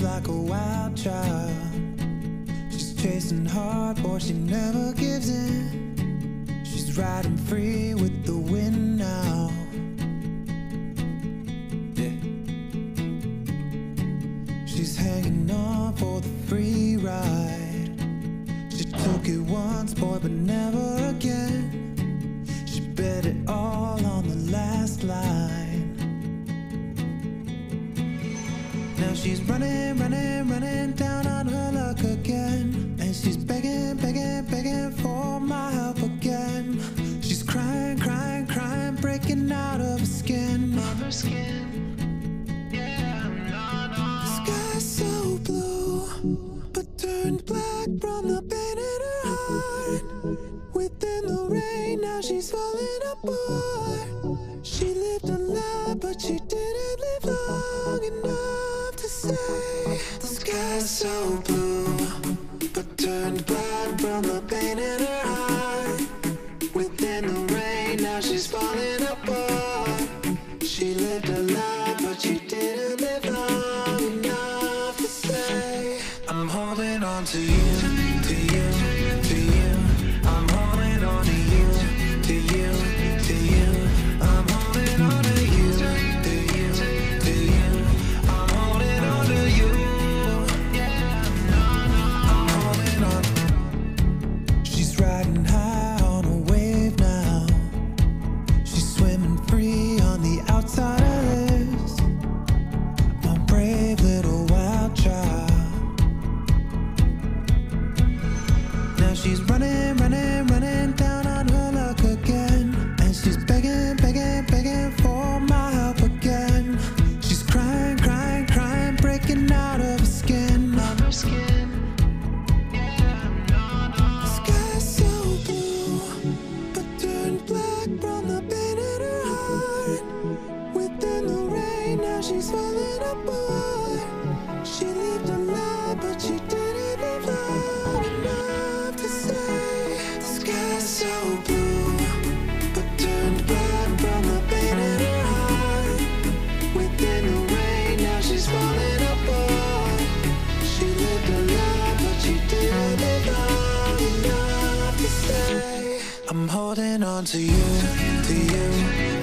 like a wild child. She's chasing hard, boy, she never gives in. She's riding free with the wind now. Yeah. She's hanging on for the free ride. She took it once, boy, but never again. She bet it all on the last line. Now she's running, running, running down on her luck again. And she's begging, begging, begging for my help again. She's crying, crying, crying, breaking out of her skin. Of her skin, yeah, no, no. The sky's so blue, but turned black from the pain in her heart. Within the rain, now she's falling apart. She lived a lie, but she didn't live long enough to say. The sky's so blue, but turned black from the pain in her heart. Within the rain, now she's falling apart. She lived a lie, but she didn't live long enough to say. I'm holding on to you, to you, to you. I'm holding on to you, to you, to you. I'm holding on to you, to you, to you. I'm holding on to you. Yeah, I'm holding on. She's riding high on a wave now. She's swimming free on the outside of this. My brave little wild child. Now she's running, running, running down on her luck again. And she's begging, begging, begging for my help again. She's crying, crying, crying, breaking out of her skin. Of her skin, yeah, no, no. The sky's so blue, but turned black from the pain in her heart. Within the rain, now she's falling apart. She lived a lie, but she didn't live long enough to say. The sky's so blue, but turned black from the pain in her heart. Within the rain, now she's falling apart. She lived a lie, but she didn't live long enough to say. I'm holding on to you, to you.